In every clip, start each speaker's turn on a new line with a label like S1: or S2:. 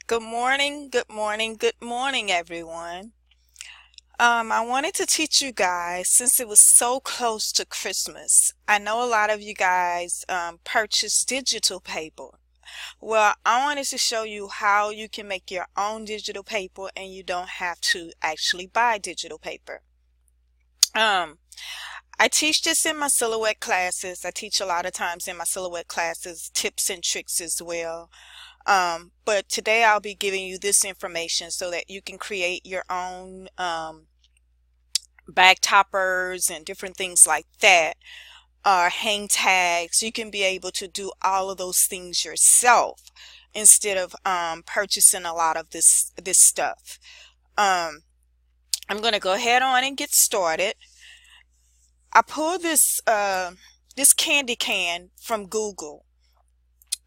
S1: Good morning, good morning, good morning, everyone. I wanted to teach you guys since it was so close to Christmas. I know a lot of you guys purchase digital paper. Well, I wanted to show you how you can make your own digital paper and you don't have to actually buy digital paper. Um, I teach this in my silhouette classes. I teach a lot of times in my silhouette classes tips and tricks as well. But today I'll be giving you this information so that you can create your own bag toppers and different things like that, or hang tags. You can be able to do all of those things yourself instead of purchasing a lot of this stuff. Um, I'm going to go ahead on and get started. I pulled this candy can from Google.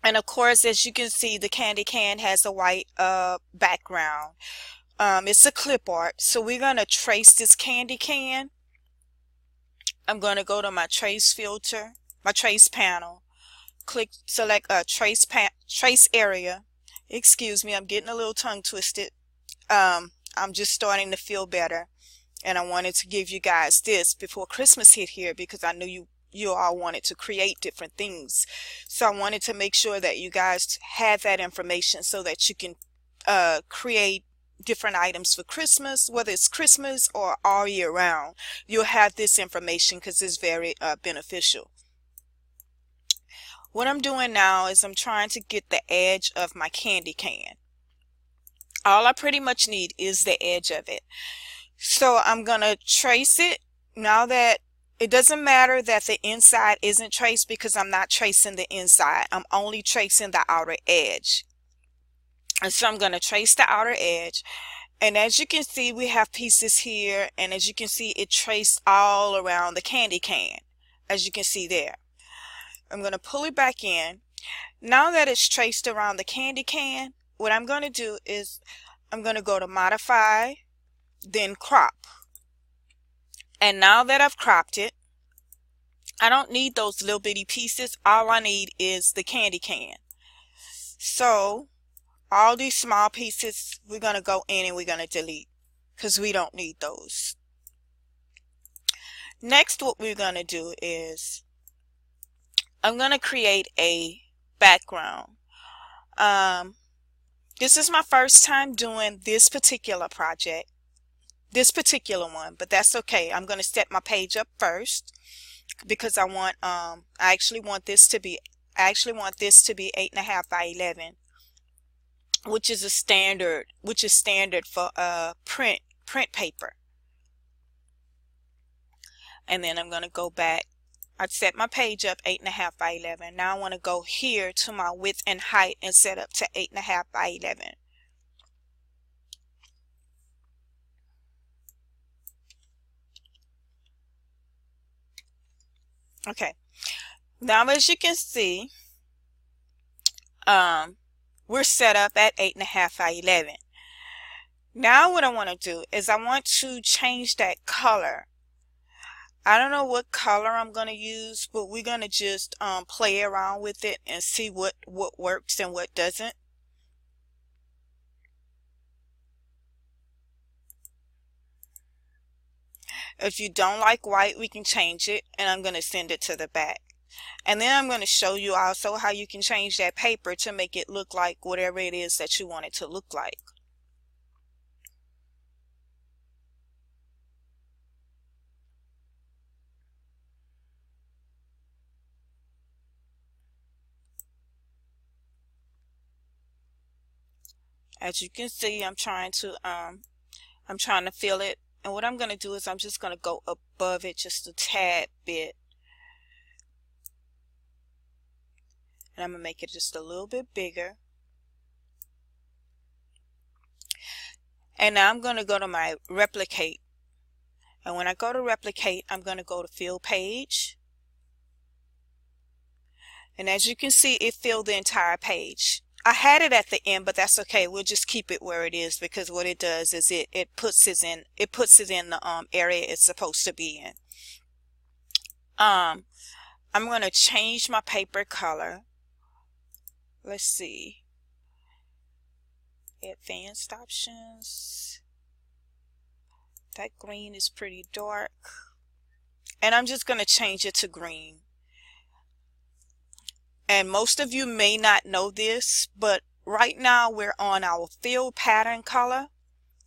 S1: And of course, as you can see, the candy can has a white background. It's a clip art. So we're going to trace this candy can. I'm going to go to my trace filter, my trace panel, select a trace area. Excuse me, I'm getting a little tongue twisted. I'm just starting to feel better. And I wanted to give you guys this before Christmas hit here because I knew you all wanted to create different things. So I wanted to make sure that you guys had that information so that you can create different items for Christmas, whether it's Christmas or all year round. You'll have this information because it's very beneficial. What I'm doing now is I'm trying to get the edge of my candy can. All I pretty much need is the edge of it. So I'm going to trace it. Now that it doesn't matter that the inside isn't traced because I'm not tracing the inside. I'm only tracing the outer edge. And so I'm going to trace the outer edge. And as you can see, we have pieces here. And as you can see, it traced all around the candy can. As you can see there. I'm going to pull it back in. Now that it's traced around the candy can, what I'm going to do is I'm going to go to Modify, then Crop. And now that I've cropped it, I don't need those little bitty pieces. All I need is the candy can. So all these small pieces, we're going to go in and we're going to delete because we don't need those. Next, what we're going to do is I'm going to create a background. This is my first time doing this particular project, this particular one, but that's okay. I'm going to set my page up first because I actually want this to be 8.5 by 11, which is standard for print paper. And then I'm going to go back. I'd set my page up 8.5 by 11. Now I want to go here to my width and height and set up to 8.5 by 11. Okay. Now as you can see, we're set up at 8.5 by 11. Now what I want to do is I want to change that color. I don't know what color I'm going to use, but we're going to just play around with it and see what works and what doesn't. If you don't like white, we can change it, and I'm going to send it to the back. And then I'm going to show you also how you can change that paper to make it look like whatever it is that you want it to look like. As you can see, I'm trying to fill it, and what I'm going to do is I'm just going to go above it just a tad bit, and I'm going to make it just a little bit bigger. And now I'm going to go to my replicate, and when I go to replicate, I'm going to go to fill page, and as you can see, it filled the entire page. I had it at the end, but that's okay. We'll just keep it where it is because what it does is it puts it in the area it's supposed to be in. I'm going to change my paper color. Let's see. advanced options. That green is pretty dark. And I'm just going to change it to green. And most of you may not know this, but right now we're on our fill pattern color.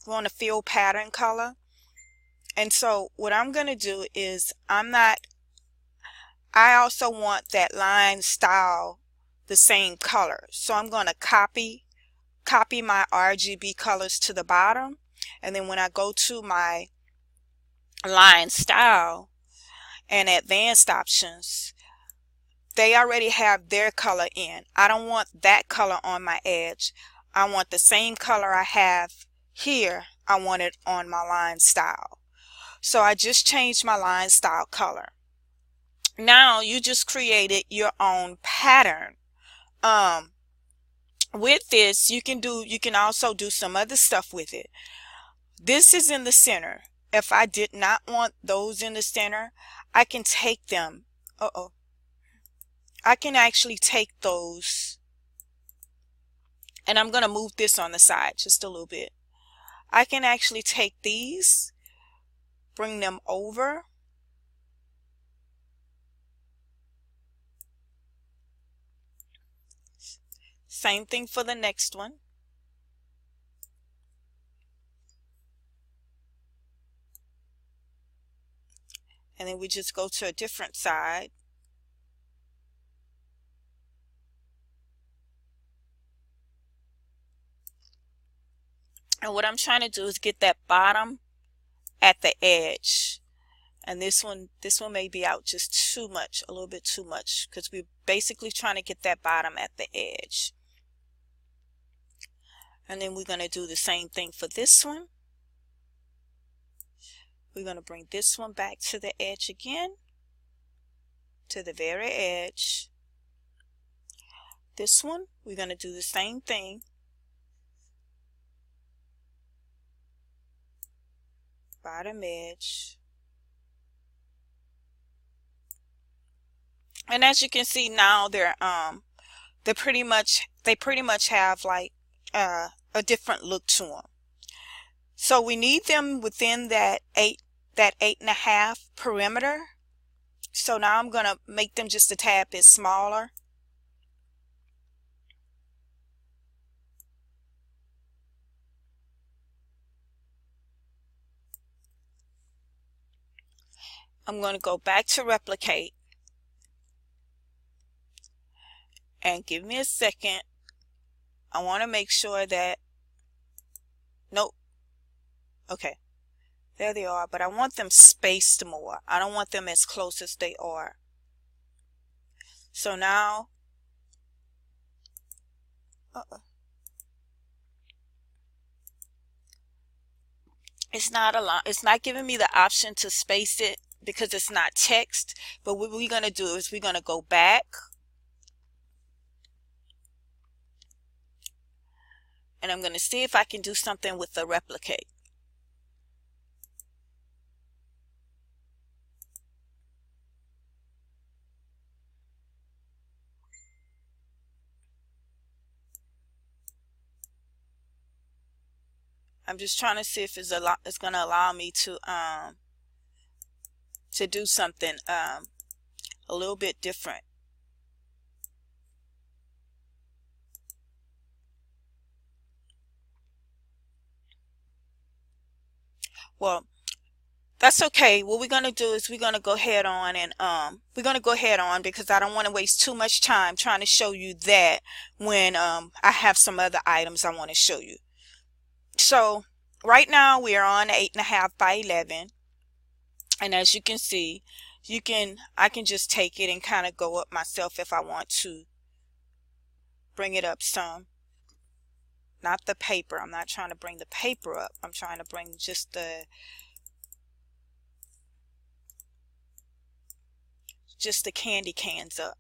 S1: We're on a fill pattern color. And so what I'm going to do is I also want that line style the same color. So I'm going to copy my RGB colors to the bottom. And then when I go to my line style and advanced options, they already have their color in. I don't want that color on my edge. I want the same color I have here. I want it on my line style. So I just changed my line style color. Now you just created your own pattern. With this, you can also do some other stuff with it. This is in the center. If I did not want those in the center, I can take them. I can actually take those, and I'm going to move this on the side just a little bit. I can actually take these, bring them over, same thing for the next one. And then we just go to a different side. And what I'm trying to do is get that bottom at the edge. And this one may be out just too much, a little bit too much, because we're basically trying to get that bottom at the edge. And then we're going to do the same thing for this one. We're going to bring this one back to the edge again, to the very edge. This one, we're going to do the same thing. Bottom edge. And as you can see now, they pretty much have like a different look to them. So we need them within that 8.5 perimeter. So now I'm going to make them just a tad bit smaller. I'm going to go back to replicate. And give me a second. I want to make sure that, nope. Okay. There they are, but I want them spaced more. I don't want them as close as they are. So now, it's not giving me the option to space it because it's not text. But what we're going to do is we're going to go back. And I'm going to see if I can do something with the replicate. I'm just trying to see if it's going to allow me to do something a little bit different. Well, that's okay. What we're going to do is we're going to go ahead on and because I don't want to waste too much time trying to show you that when I have some other items I want to show you. So right now we are on 8.5 by 11, and as you can see, I can just take it and kind of go up myself if I want to. Bring it up some. Not the paper. I'm not trying to bring the paper up. I'm trying to bring just the candy cans up.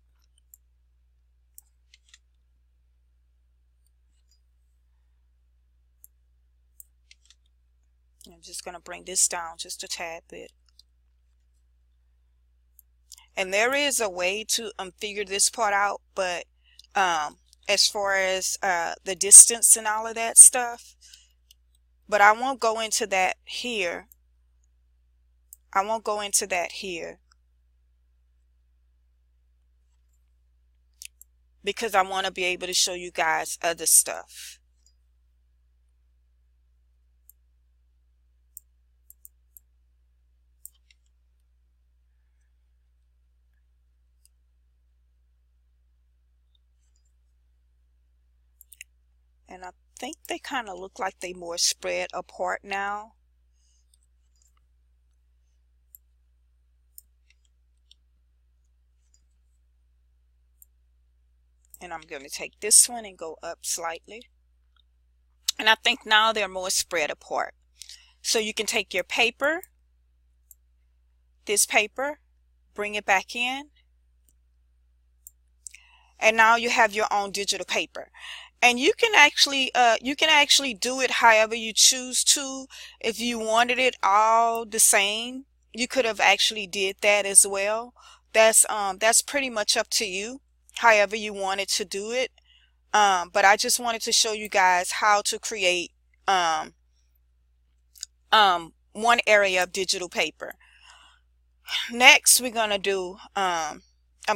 S1: I'm just going to bring this down just a tad bit. And there is a way to figure this part out, but as far as the distance and all of that stuff. But I won't go into that here. I won't go into that here because I want to be able to show you guys other stuff. And I think they kind of look like they more spread apart now. And I'm going to take this one and go up slightly. And I think now they're more spread apart. So you can take your paper, this paper, bring it back in. And now you have your own digital paper. And you can actually do it however you choose to. If you wanted it all the same, you could have actually did that as well. That's pretty much up to you, however you wanted to do it. But I just wanted to show you guys how to create one area of digital paper. Next, we're gonna do I'm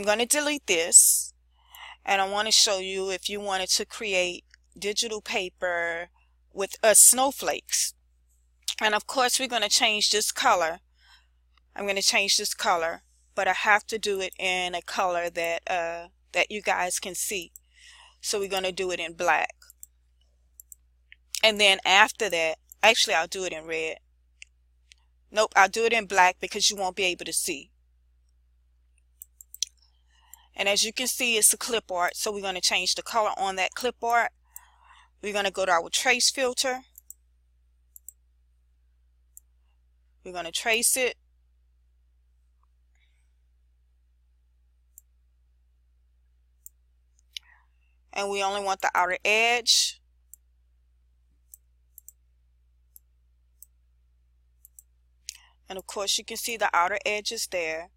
S1: gonna delete this. And I want to show you if you wanted to create digital paper with snowflakes. And of course we're going to change this color. I'm going to change this color, but I have to do it in a color that that you guys can see. So we're going to do it in black. And then after that, actually I'll do it in red. Nope, I'll do it in black because you won't be able to see. And as you can see, it's a clip art, so we're going to change the color on that clip art. We're going to go to our trace filter. We're going to trace it. And we only want the outer edge. And of course you can see the outer edges there.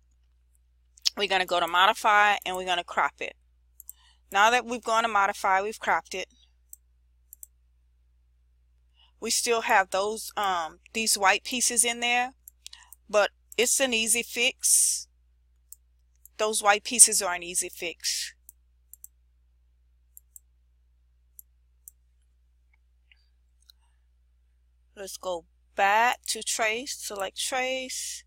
S1: We're going to go to modify and we're going to crop it. Now that we've gone to modify, we've cropped it. We still have those these white pieces in there, but it's an easy fix. Those white pieces are an easy fix. Let's go back to trace, select trace.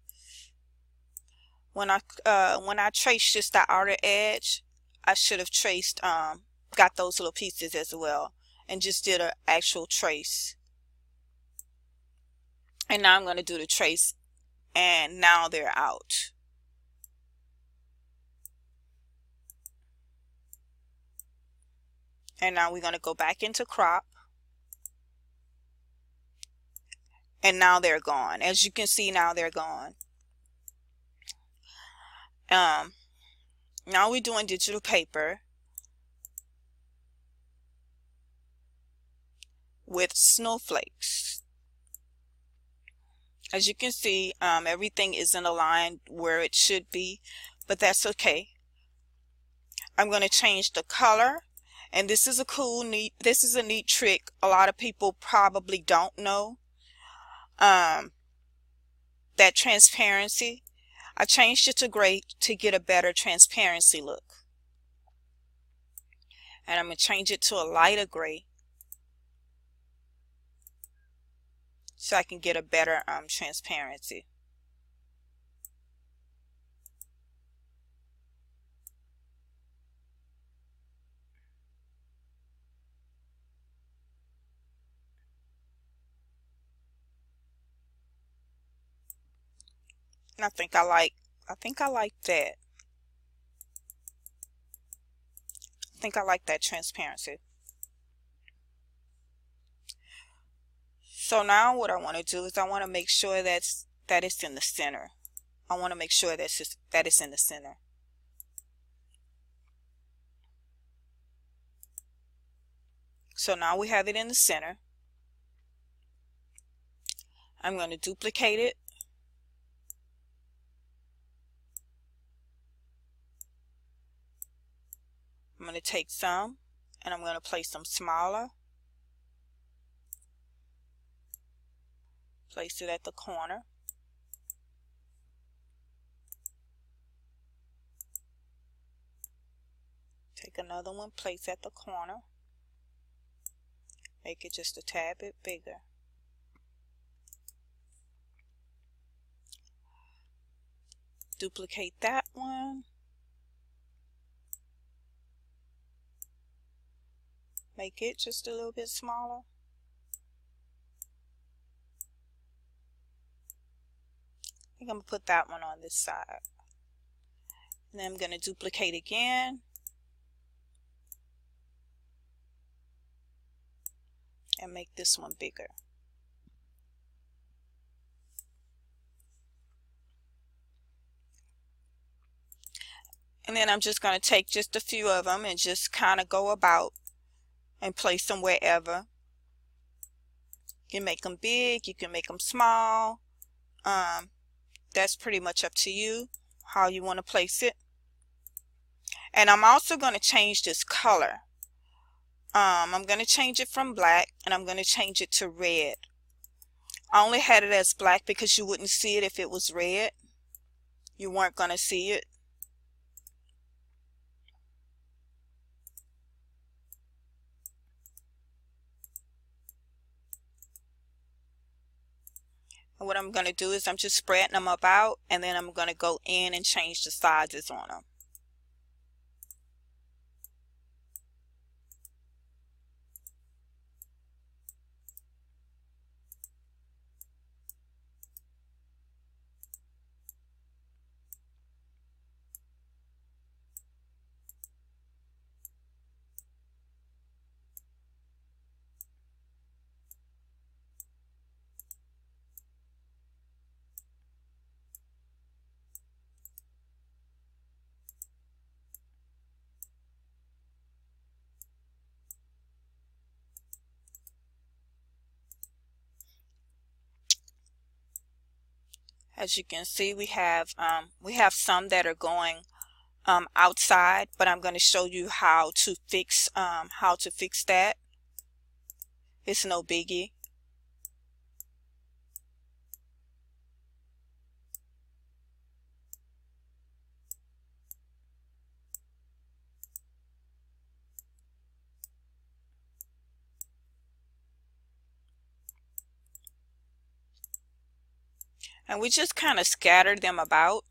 S1: When I traced just the outer edge, I should have traced got those little pieces as well and just did an actual trace. And now I'm going to do the trace, and now they're out. And now we're going to go back into crop. And now they're gone. As you can see, now they're gone. Now we're doing digital paper with snowflakes. As you can see, everything isn't aligned where it should be, but that's okay. I'm going to change the color, and this is a neat trick a lot of people probably don't know. That transparency, I changed it to gray to get a better transparency look. And I'm going to change it to a lighter gray so I can get a better transparency. And I think I like that. I think I like that transparency. So now what I want to do is I want to make sure that it's in the center. I want to make sure that it's in the center. So now we have it in the center. I'm going to duplicate it. I'm going to take some and I'm going to place them smaller. Place it at the corner. Take another one, place at the corner. Make it just a tad bit bigger. Duplicate that one. Make it just a little bit smaller. I think I'm going to put that one on this side. And then I'm going to duplicate again. And make this one bigger. And then I'm just going to take just a few of them and just kind of go about and place them wherever. You can make them big, you can make them small. That's pretty much up to you how you want to place it. And I'm also going to change this color. I'm going to change it from black and I'm going to change it to red. I only had it as black because you wouldn't see it if it was red. You weren't going to see it. And what I'm going to do is I'm just spreading them about, and then I'm going to go in and change the sizes on them. As you can see, we have some that are going outside, but I'm going to show you how to fix that. It's no biggie. And we just kind of scatter them about.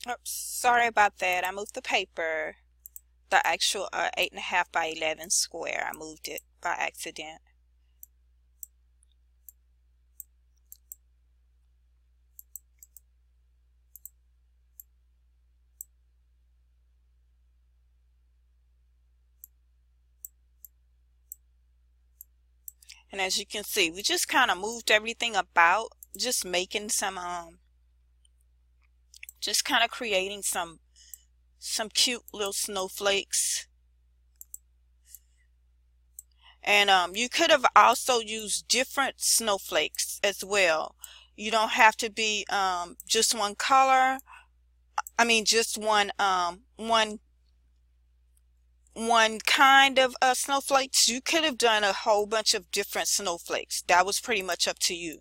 S1: Oops, sorry about that. I moved the paper, the actual 8.5 by 11 square. I moved it by accident. And as you can see, we just kind of moved everything about, just making some just kind of creating some cute little snowflakes. And you could have also used different snowflakes as well. You don't have to be just one color. I mean, just one kind of snowflakes. You could have done a whole bunch of different snowflakes. That was pretty much up to you.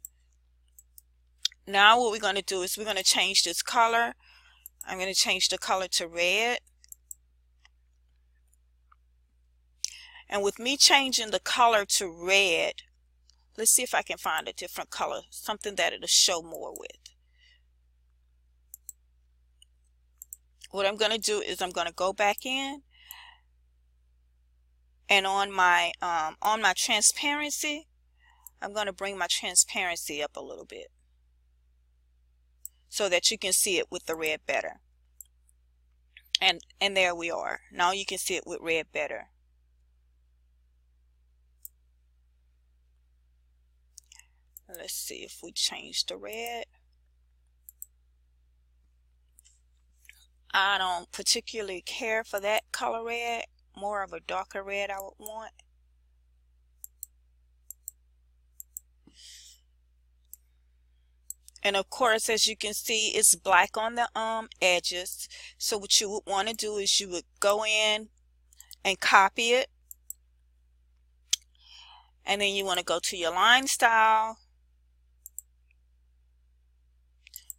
S1: Now what we're going to do is we're going to change this color. I'm going to change the color to red. And with me changing the color to red, let's see if I can find a different color, something that it'll show more with. What I'm going to do is I'm going to go back in, and on my transparency, I'm going to bring my transparency up a little bit. so that you can see it with the red better. And there we are. Now you can see it with red better. Let's see if we change the red. I don't particularly care for that color red. More of a darker red I would want. And of course, as you can see, it's black on the edges. So what you would want to do is you would go in and copy it. And then you want to go to your line style.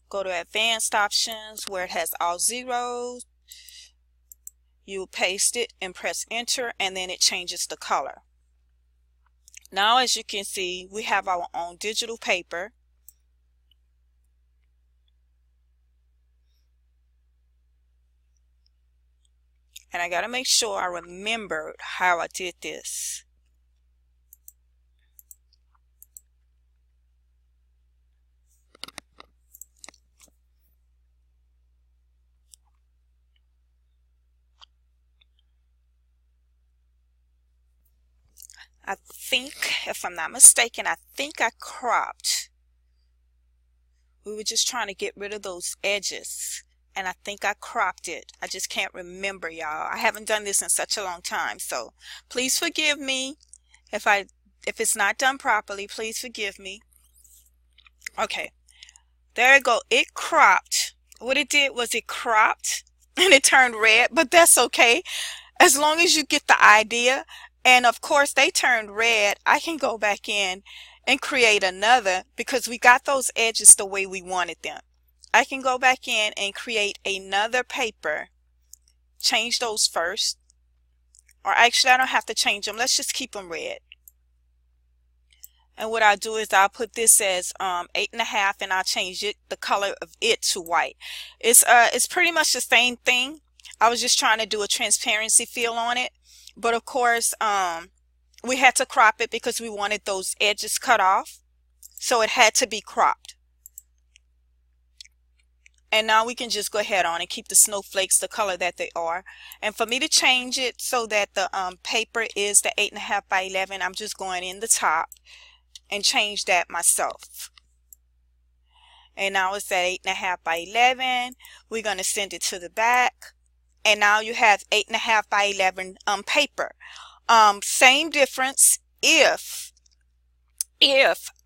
S1: Go to advanced options where it has all zeros. You will paste it and press enter, and then it changes the color. Now as you can see, we have our own digital paper. And I got to make sure I remembered how I did this. I think, if I'm not mistaken, I think I cropped. We were just trying to get rid of those edges. And I think I cropped it. I just can't remember, y'all. I haven't done this in such a long time, so please forgive me if it's not done properly. Please forgive me. Okay, there you go. It cropped. What it did was it cropped and it turned red, but that's okay as long as you get the idea. And of course they turned red. I can go back in and create another because we got those edges the way we wanted them. I can go back in and create another paper, change those first, or actually I don't have to change them. Let's just keep them red. And what I'll do is I'll put this as 8.5, and I'll change it, the color of it, to white. It's pretty much the same thing. I was just trying to do a transparency feel on it, but of course we had to crop it because we wanted those edges cut off, so it had to be cropped. And now we can just go ahead on and keep the snowflakes the color that they are. And for me to change it so that the paper is the 8.5 by 11, I'm just going in the top and change that myself. And now it's at 8.5 by 11. We're going to send it to the back. And now you have 8.5 by 11 paper. Same difference. If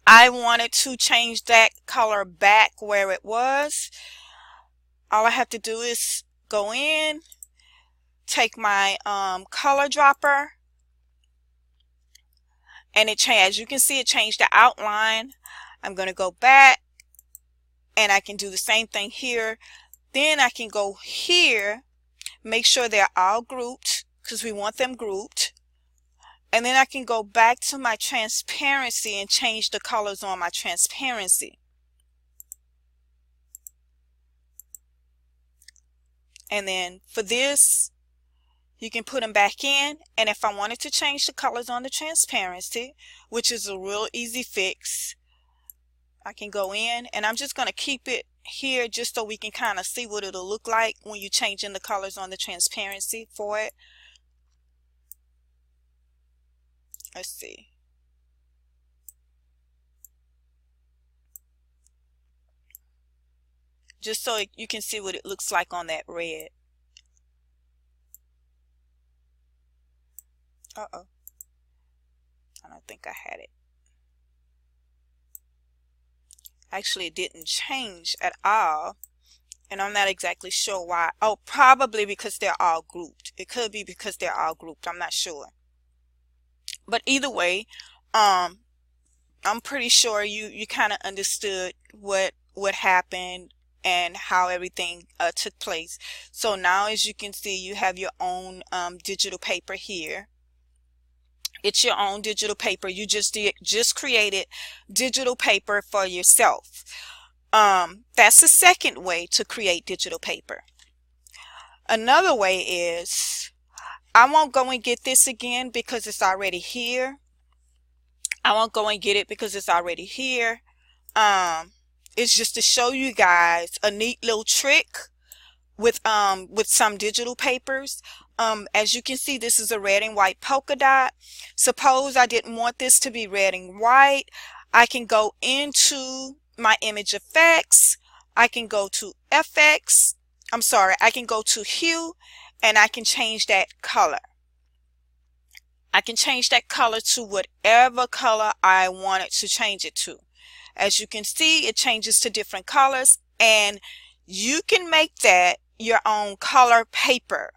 S1: I wanted to change that color back where it was, all I have to do is go in, take my color dropper, and as you can see, it changed the outline. I'm going to go back and I can do the same thing here. Then I can go here, make sure they're all grouped because we want them grouped. And then I can go back to my transparency and change the colors on my transparency. And then for this, you can put them back in. And if I wanted to change the colors on the transparency, which is a real easy fix, I can go in, and I'm just going to keep it here just so we can kind of see what it'll look like when you're changing the colors on the transparency for it. Let's see. Just so you can see what it looks like on that red. Uh-oh. I don't think I had it. Actually, it didn't change at all. And I'm not exactly sure why. Oh, probably because they're all grouped. It could be because they're all grouped. I'm not sure. But either way, I'm pretty sure you kind of understood what happened and how everything took place. So now, as you can see, you have your own digital paper here. It's your own digital paper. You just created digital paper for yourself. That's the second way to create digital paper. Another way is, I won't go and get this again because it's already here. I won't go and get it because it's already here. is just to show you guys a neat little trick with some digital papers. As you can see, this is a red and white polka dot. Suppose I didn't want this to be red and white. I can go into my image effects. I can go to FX. I'm sorry, I can go to hue, and I can change that color. I can change that color to whatever color I want it to change it to. As you can see, it changes to different colors, and you can make that your own color paper.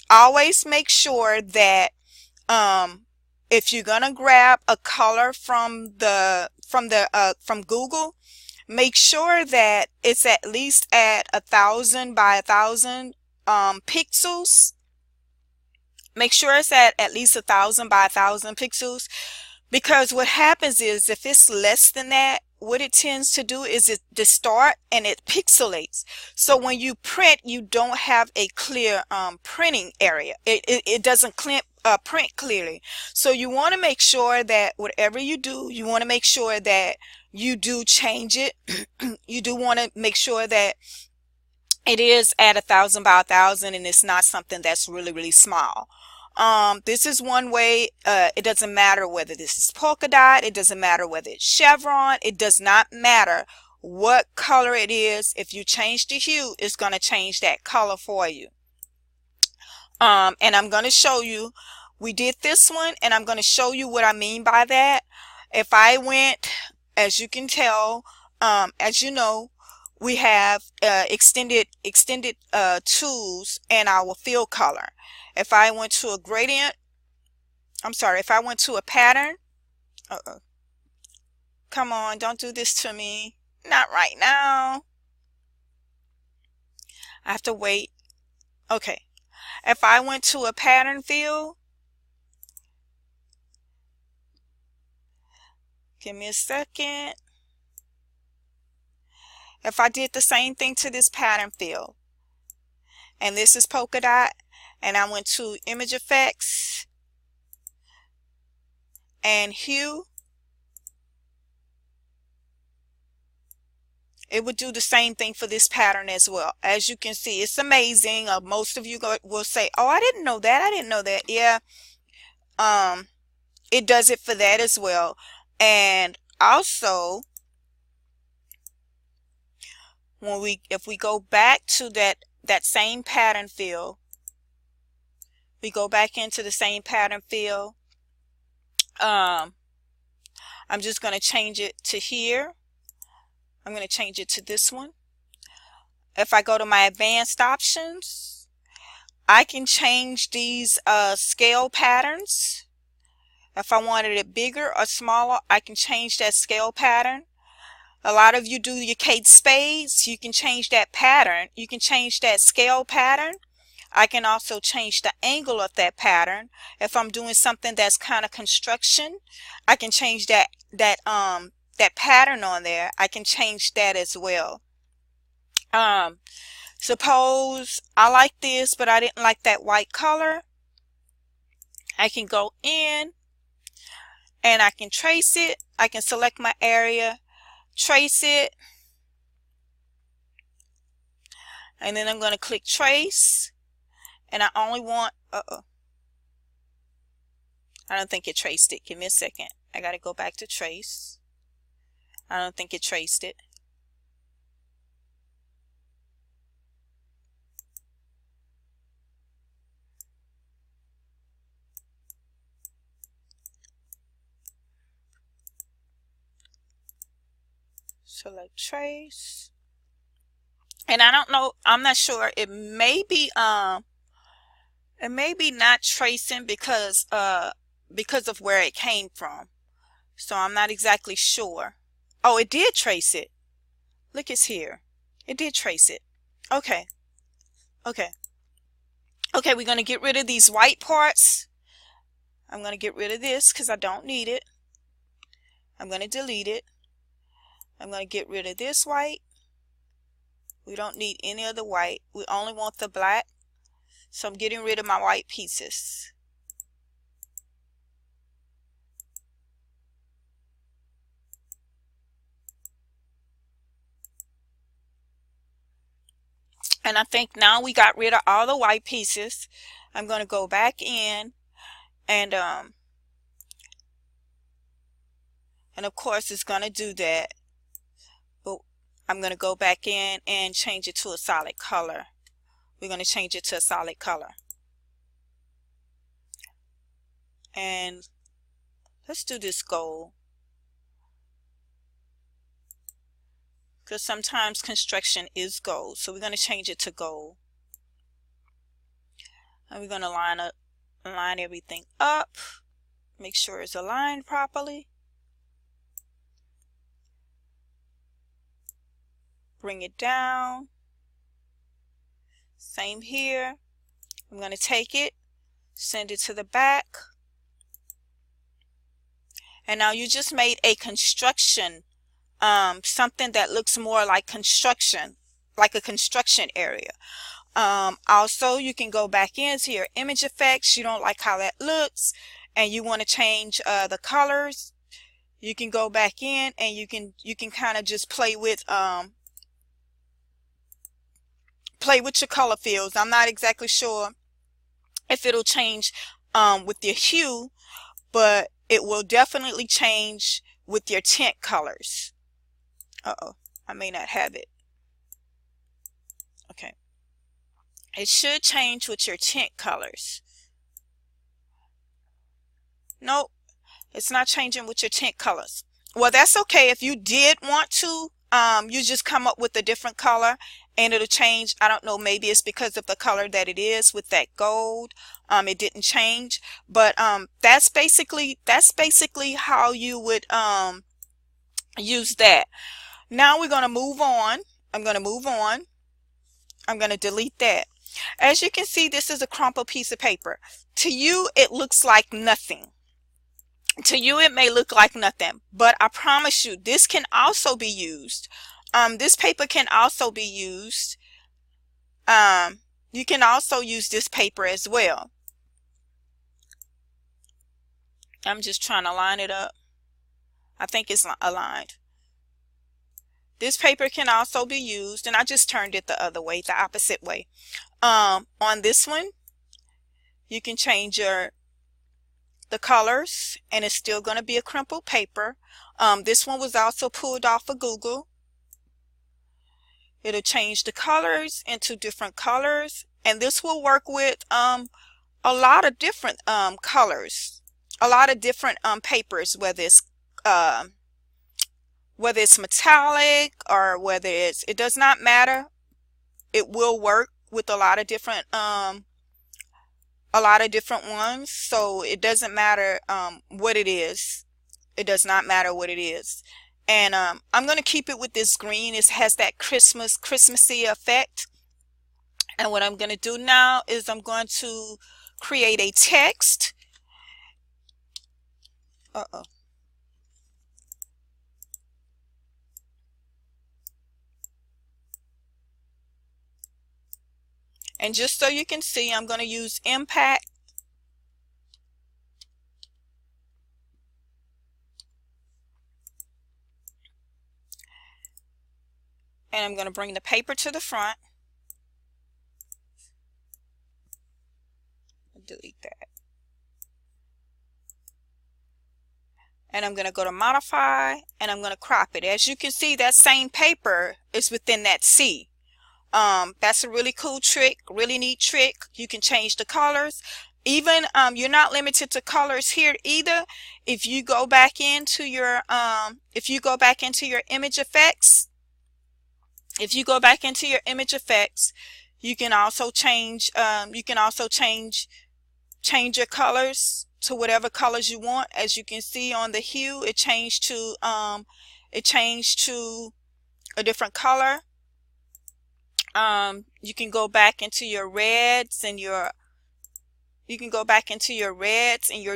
S1: Always make sure that if you're gonna grab a color from Google, make sure that it's at least at 1,000 by 1,000 pixels. Make sure it's at least 1,000 by 1,000 pixels, because what happens is if it's less than that, what it tends to do is it distort and it pixelates. So when you print, you don't have a clear printing area. It doesn't print clearly. So you want to make sure that whatever you do, you want to make sure that you do change it. You do want to make sure that it is at 1,000 by 1,000 and it's not something that's really, really small. This is one way. It doesn't matter whether this is polka dot, it doesn't matter whether it's chevron, it does not matter what color it is. If you change the hue, it's going to change that color for you. And I'm going to show you, we did this one, and I'm going to show you what I mean by that. If I went, as you can tell, as you know, we have extended tools and our fill color. If I went to a gradient, I'm sorry, if I went to a pattern, come on, don't do this to me. Not right now. I have to wait. Okay. If I went to a pattern fill, give me a second. If I did the same thing to this pattern fill, and this is polka dot, and I went to image effects and hue, it would do the same thing for this pattern as well. As you can see, it's amazing. Most of you will say, oh, I didn't know that. I didn't know that. Yeah. It does it for that as well. And also, if we go back to that same pattern fill, we go back into the same pattern fill. I'm just going to change it to here. I'm going to change it to this one. If I go to my advanced options, I can change these scale patterns. If I wanted it bigger or smaller, I can change that scale pattern. A lot of you do your Kate Spades. You can change that pattern. You can change that scale pattern. I can also change the angle of that pattern. If I'm doing something that's kind of construction, I can change that pattern on there. I can change that as well. Suppose I like this, but I didn't like that white color. I can go in and I can trace it. I can select my area, trace it, and then I'm going to click trace. And I only want, I don't think it traced it. Give me a second. I got to go back to trace. I don't think it traced it. Select trace. And I don't know, I'm not sure. It may be not tracing because of where it came from. So I'm not exactly sure. Oh, it did trace it. Look, it's here. It did trace it. Okay. Okay. Okay, we're going to get rid of these white parts. I'm going to get rid of this because I don't need it. I'm going to delete it. I'm going to get rid of this white. We don't need any of the white. We only want the black. So I'm getting rid of my white pieces. And I think now we got rid of all the white pieces. I'm going to go back in and of course it's going to do that. But I'm going to go back in and change it to a solid color. We're going to change it to a solid color. And let's do this gold, because sometimes construction is gold. So we're going to change it to gold. And we're going to line everything up. Make sure it's aligned properly. Bring it down. Same here. I'm going to take it, send it to the back. And now you just made a construction, something that looks more like construction, like a construction area. Also, you can go back into your image effects. You don't like how that looks and you want to change the colors. You can go back in and you can kind of just play with your color fields. I'm not exactly sure if it'll change with your hue, but it will definitely change with your tint colors. I may not have it. Okay. It should change with your tint colors. Nope, it's not changing with your tint colors. Well, that's okay. If you did want to, you just come up with a different color and it'll change. I don't know, maybe it's because of the color that it is with that gold. It didn't change, but that's basically how you would use that. Now we're going to move on. I'm going to move on. I'm going to delete that. As you can see, this is a crumpled piece of paper. To you, it looks like nothing. To you, it may look like nothing, but I promise you, this can also be used. This paper can also be used. You can also use this paper as well. I'm just trying to line it up. I think it's aligned. This paper can also be used, and I just turned it the other way, the opposite way. On this one, you can change the colors, and it's still going to be a crumpled paper. This one was also pulled off of Google. It'll change the colors into different colors, and this will work with a lot of different colors, a lot of different papers, whether it's metallic or whether it does not matter. It will work with a lot of different ones, so it doesn't matter what it is. It does not matter what it is. And I'm going to keep it with this green. It has that Christmassy effect. And what I'm going to do now is I'm going to create a text. And just so you can see, I'm going to use impact. And I'm going to bring the paper to the front. Delete that. And I'm going to go to modify and I'm going to crop it. As you can see, that same paper is within that C. That's a really cool trick, really neat trick. You can change the colors. Even you're not limited to colors here either. If you go back into your image effects, you can also change your colors to whatever colors you want. As you can see on the hue, it changed to a different color. You can go back into your reds and your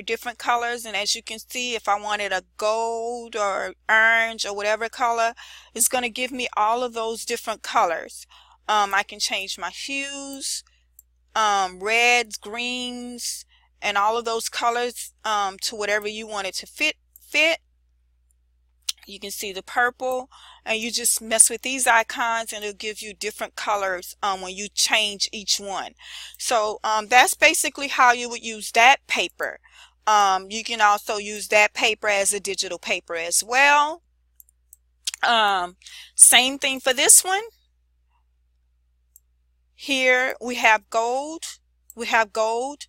S1: different colors, and as you can see, if I wanted a gold or orange or whatever color, it's going to give me all of those different colors. I can change my hues, reds, greens, and all of those colors to whatever you want it to fit. You can see the purple, and you just mess with these icons and it'll give you different colors when you change each one. So that's basically how you would use that paper. You can also use that paper as a digital paper as well. Same thing for this one. Here we have gold. We have gold.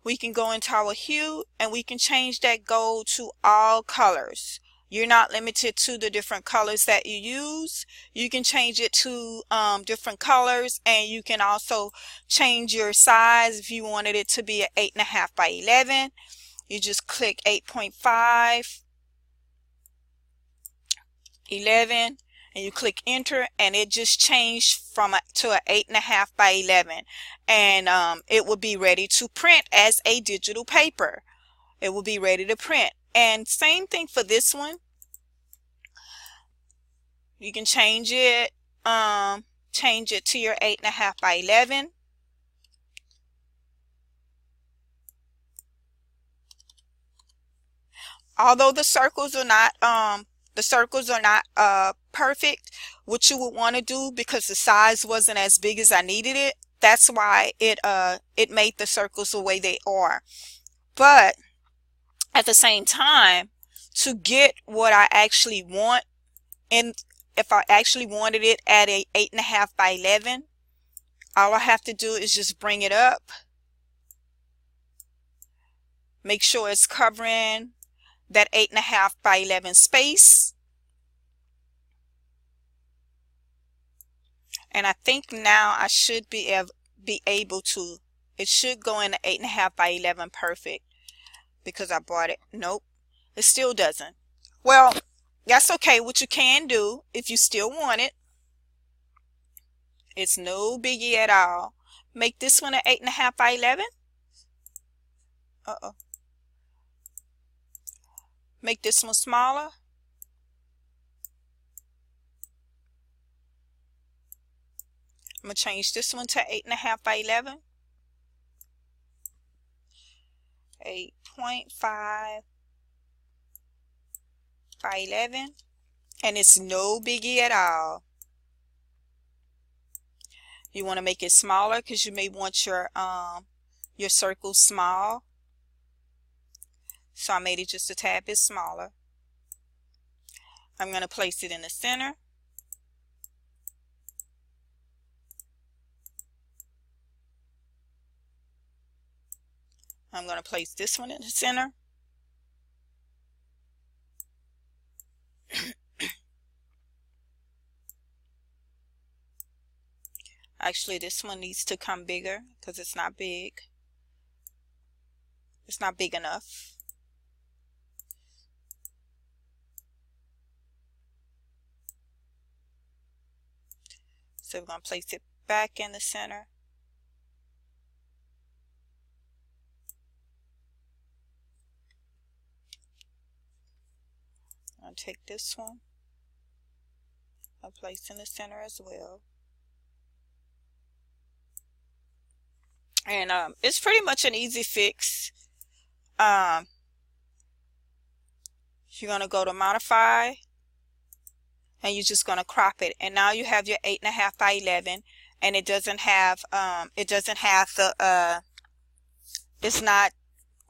S1: We can go into our hue and we can change that gold to all colors. You're not limited to the different colors that you use. You can change it to different colors, and you can also change your size. If you wanted it to be an 8.5 by 11, you just click 8.5, 11, and you click enter, and it just changed to an 8.5 by 11, and it will be ready to print as a digital paper. It will be ready to print. And same thing for this one. You can change it to your 8.5 by 11. Although the circles are not perfect, what you would want to do, because the size wasn't as big as I needed it, that's why it made the circles the way they are. But at the same time, to get what I actually want, and if I actually wanted it at a 8.5 by 11, all I have to do is just bring it up, make sure it's covering that 8.5 by 11 space, and I think now I should be able to, it should go in the 8.5 by 11 perfect, because I bought it. Nope, it still doesn't. Well, that's okay. What you can do, if you still want it, it's no biggie at all. Make this one an 8.5 by 11. Make this one smaller. I'm going to change this one to 8.5 by 11. 8.5 by 11. And it's no biggie at all. You want to make it smaller because you may want your circles small. So I made it just a tad bit smaller. I'm going to place it in the center. I'm going to place this one in the center. Actually, this one needs to come bigger because it's not big. It's not big enough. So we're going to place it back in the center. I'll take this one. I'll place in the center as well. And it's pretty much an easy fix. You're going to go to modify, and you're just going to crop it, and now you have your 8.5 by 11, and it doesn't have the it's not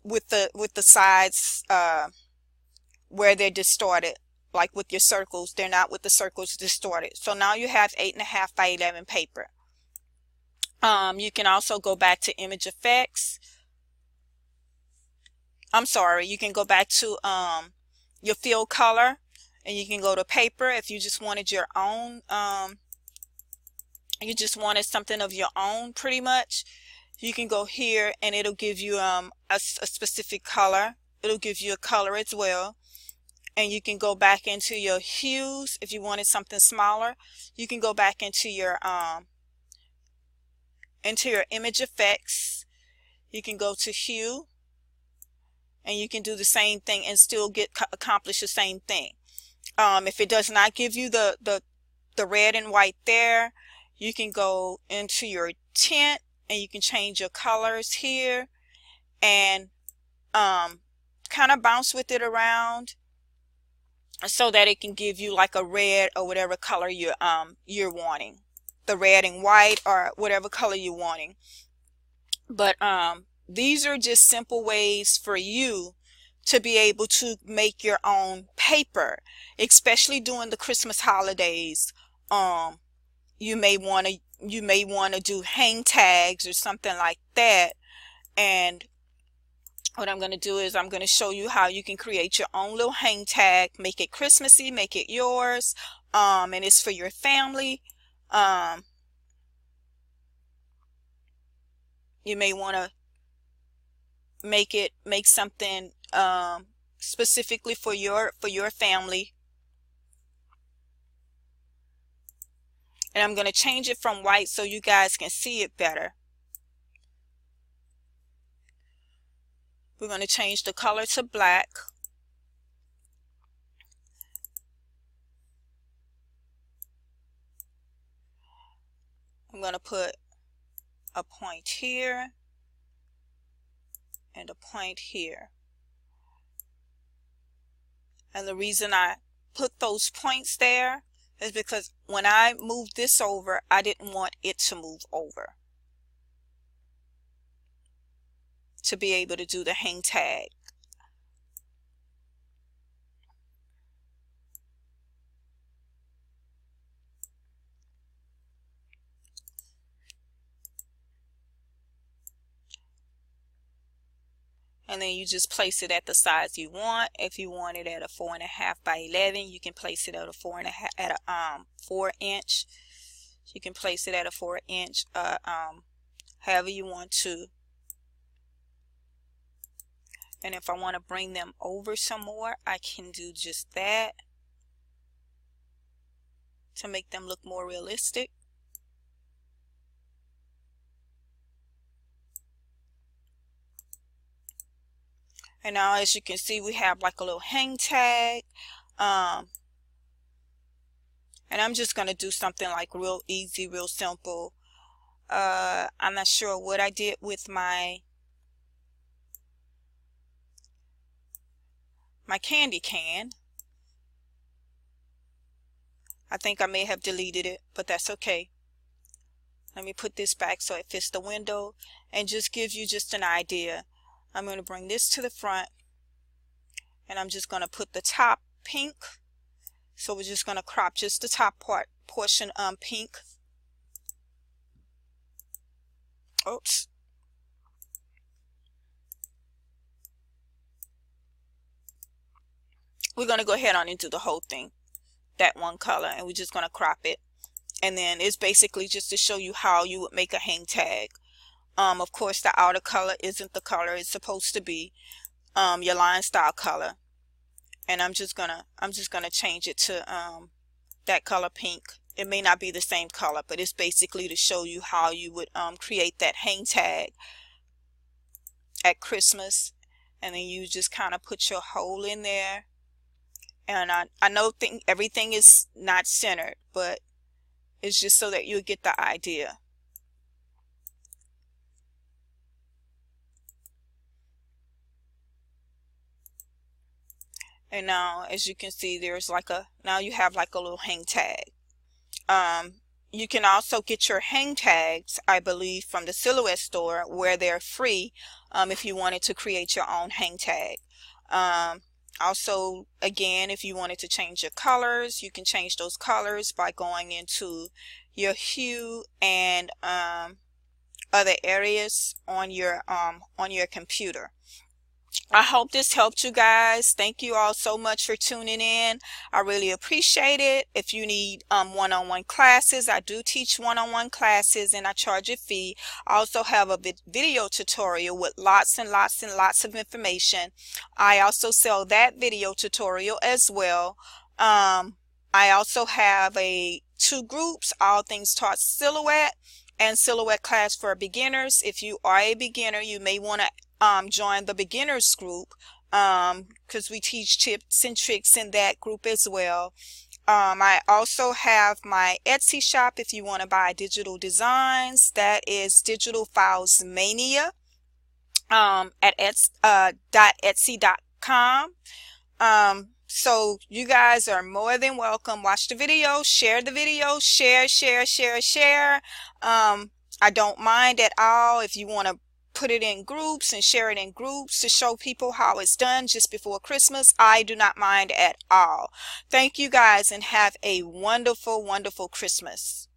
S1: with the sides where they're distorted, like with your circles. They're not with the circles distorted. So now you have 8.5 by 11 paper. You can also go back to image effects. I'm sorry, you can go back to your fill color, and you can go to paper if you just wanted your own, you just wanted something of your own pretty much. You can go here and it'll give you a specific color. It'll give you a color as well. And you can go back into your hues if you wanted something smaller. You can go back into your image effects. You can go to hue, and you can do the same thing and still accomplish the same thing. If it does not give you the red and white there, you can go into your tint and you can change your colors here and kind of bounce with it around so that it can give you like a red or whatever color you're wanting, the red and white or whatever color you're wanting. But these are just simple ways for you to be able to make your own paper, especially during the Christmas holidays. um you may want to do hang tags or something like that. And what I'm going to do is I'm going to show you how you can create your own little hang tag, make it Christmassy, make it yours, and it's for your family. You may want to make something specifically for your family. And I'm going to change it from white so you guys can see it better. We're going to change the color to black. I'm going to put a point here and a point here. And the reason I put those points there is because when I moved this over, I didn't want it to move over to be able to do the hang tag. And then you just place it at the size you want. If you want it at a 4.5 by 11, you can place it at a 4.5 at a 4 inch. You can place it at a 4 inch, however you want to. And if I want to bring them over some more, I can do just that to make them look more realistic. And now, as you can see, we have like a little hang tag. And I'm just going to do something like real easy, real simple. I'm not sure what I did with my candy can. I think I may have deleted it, but that's okay. Let me put this back so it fits the window and just gives you just an idea. I'm going to bring this to the front, and I'm just going to put the top pink. So we're just going to crop just the top portion pink. Oops. We're going to go ahead on and do the whole thing, that one color, and we're just going to crop it. And then it's basically just to show you how you would make a hang tag. Of course, the outer color isn't the color it's supposed to be, your line style color. And I'm just gonna change it to that color pink. It may not be the same color, but it's basically to show you how you would create that hang tag at Christmas. And then you just kind of put your hole in there. And I know everything is not centered, but it's just so that you get the idea. And now, as you can see, there's like now you have like a little hang tag. You can also get your hang tags, I believe, from the Silhouette store, where they're free, if you wanted to create your own hang tag. Also, again, if you wanted to change your colors, you can change those colors by going into your hue and other areas on your computer. I hope this helped you guys. Thank you all so much for tuning in. I really appreciate it. If you need one-on-one classes, I do teach one-on-one classes, and I charge a fee. I also have a video tutorial with lots and lots and lots of information. I also sell that video tutorial as well. I also have two groups, All Things Taught Silhouette and Silhouette Class for Beginners. If you are a beginner, you may want to join the beginners group, because we teach tips and tricks in that group as well. I also have my Etsy shop if you want to buy digital designs. That is Digital Files Mania at etsy.com. So you guys are more than welcome. Watch the video, share the video, share. I don't mind at all if you want to put it in groups and share it in groups to show people how it's done just before Christmas. I do not mind at all. Thank you guys and have a wonderful, wonderful Christmas.